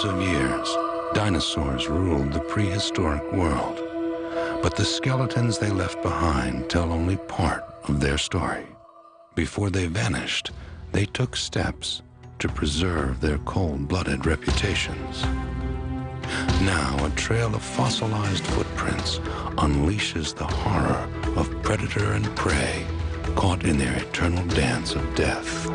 millions of years, dinosaurs ruled the prehistoric world. But the skeletons they left behind tell only part of their story. Before they vanished, they took steps to preserve their cold-blooded reputations. Now, a trail of fossilized footprints unleashes the horror of predator and prey caught in their eternal dance of death.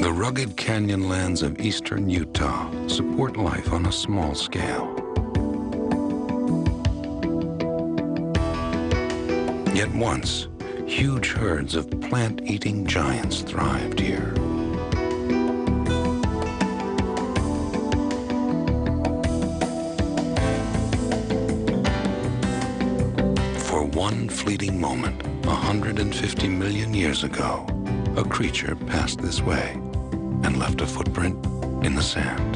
The rugged canyonlands of eastern Utah support life on a small scale. Yet once, huge herds of plant-eating giants thrived here. For one fleeting moment, 150 million years ago, a creature passed this way and left a footprint in the sand.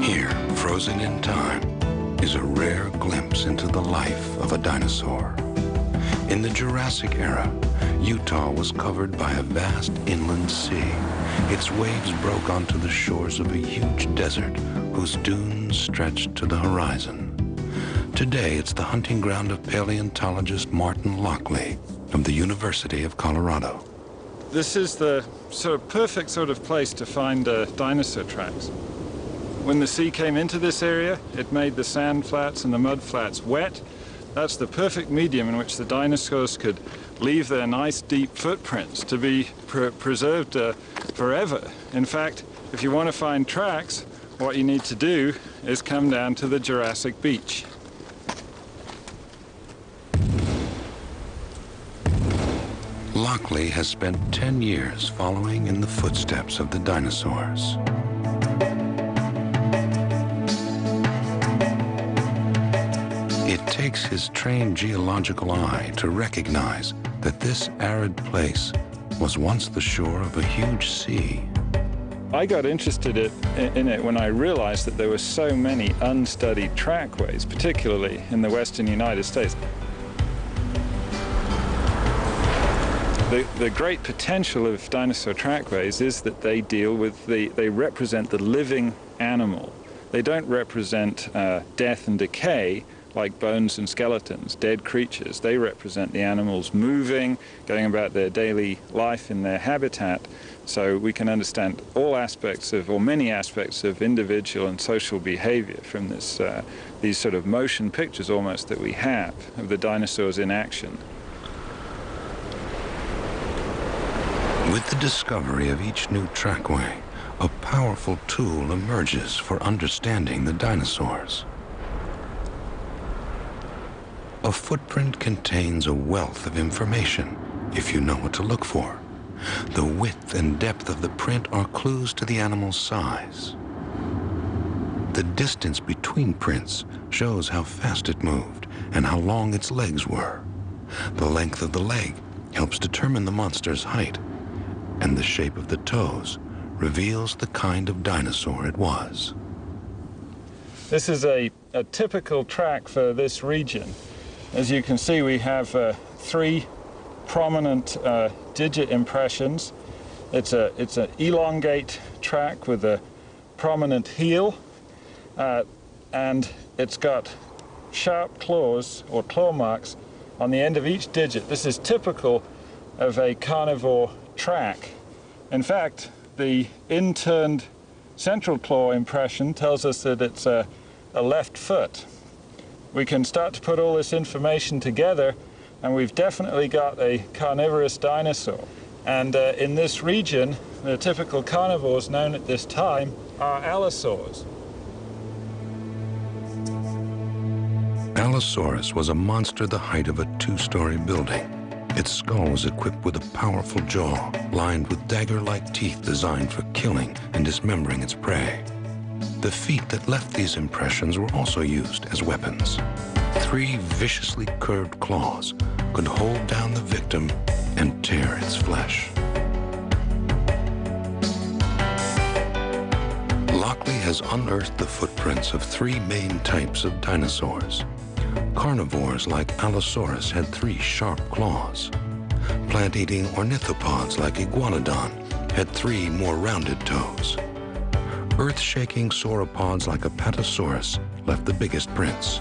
Here, frozen in time, is a rare glimpse into the life of a dinosaur. In the Jurassic era, Utah was covered by a vast inland sea. Its waves broke onto the shores of a huge desert whose dunes stretched to the horizon. Today, it's the hunting ground of paleontologist Martin Lockley of the University of Colorado. This is the perfect sort of place to find dinosaur tracks. When the sea came into this area, it made the sand flats and the mud flats wet. That's the perfect medium in which the dinosaurs could leave their nice deep footprints to be preserved forever. In fact, if you want to find tracks, what you need to do is come down to the Jurassic beach. Lockley has spent 10 years following in the footsteps of the dinosaurs. It takes his trained geological eye to recognize that this arid place was once the shore of a huge sea. I got interested in it when I realized that there were so many unstudied trackways, particularly in the western United States. The great potential of dinosaur trackways is that they deal with they represent the living animal. They don't represent death and decay like bones and skeletons, dead creatures. They represent the animals moving, going about their daily life in their habitat, so we can understand all aspects of, or many aspects of, individual and social behavior from this, these sort of motion pictures almost that we have of the dinosaurs in action. With the discovery of each new trackway, a powerful tool emerges for understanding the dinosaurs. A footprint contains a wealth of information if you know what to look for. The width and depth of the print are clues to the animal's size. The distance between prints shows how fast it moved and how long its legs were. The length of the leg helps determine the monster's height, and the shape of the toes reveals the kind of dinosaur it was. This is a typical track for this region. As you can see, we have 3 prominent digit impressions. It's an elongate track with a prominent heel, and it's got sharp claws or claw marks on the end of each digit. This is typical of a carnivore track. In fact, the inturned central claw impression tells us that it's a left foot. We can start to put all this information together, and we've definitely got a carnivorous dinosaur. And in this region, the typical carnivores known at this time are allosaurs. Allosaurus was a monster the height of a 2-story building. Its skull was equipped with a powerful jaw lined with dagger-like teeth designed for killing and dismembering its prey. The feet that left these impressions were also used as weapons. 3 viciously curved claws could hold down the victim and tear its flesh. Lockley has unearthed the footprints of 3 main types of dinosaurs. Carnivores like Allosaurus had 3 sharp claws. Plant-eating ornithopods like Iguanodon had 3 more rounded toes. Earth-shaking sauropods like Apatosaurus left the biggest prints,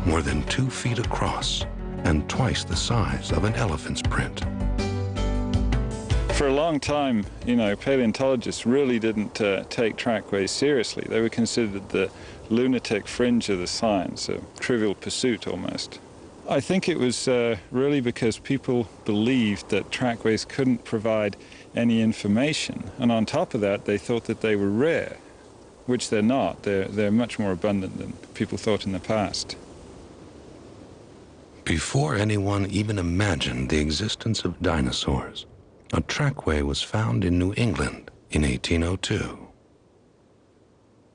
more than 2 feet across and twice the size of an elephant's print. For a long time, paleontologists really didn't take trackways seriously. They were considered the lunatic fringe of the science, a trivial pursuit almost. I think it was really because people believed that trackways couldn't provide any information, and on top of that, they thought that they were rare, which they're not. They're much more abundant than people thought in the past. Before anyone even imagined the existence of dinosaurs, a trackway was found in New England in 1802.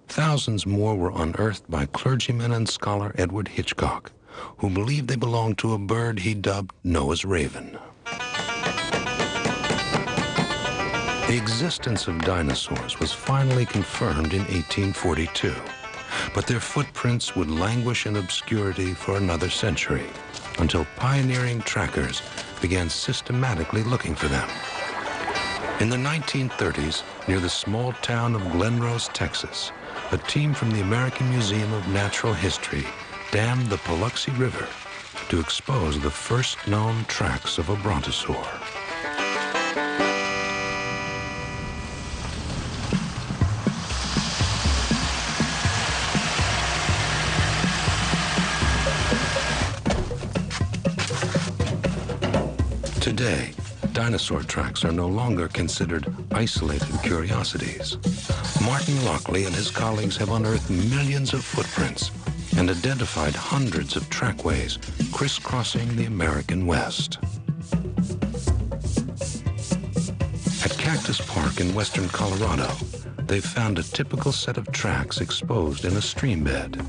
Thousands more were unearthed by clergyman and scholar Edward Hitchcock, who believed they belonged to a bird he dubbed Noah's Raven. The existence of dinosaurs was finally confirmed in 1842, but their footprints would languish in obscurity for another century, until pioneering trackers began systematically looking for them. In the 1930s, near the small town of Glenrose, Texas, a team from the American Museum of Natural History dammed the Paluxy River to expose the first known tracks of a brontosaur. Today, dinosaur tracks are no longer considered isolated curiosities. Martin Lockley and his colleagues have unearthed millions of footprints and identified hundreds of trackways crisscrossing the American West. At Cactus Park in western Colorado, they've found a typical set of tracks exposed in a stream bed.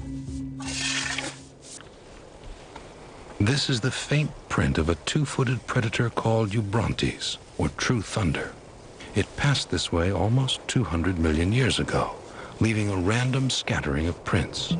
This is the faint print of a 2-footed predator called Eubrontes, or true thunder. It passed this way almost 200 million years ago, leaving a random scattering of prints.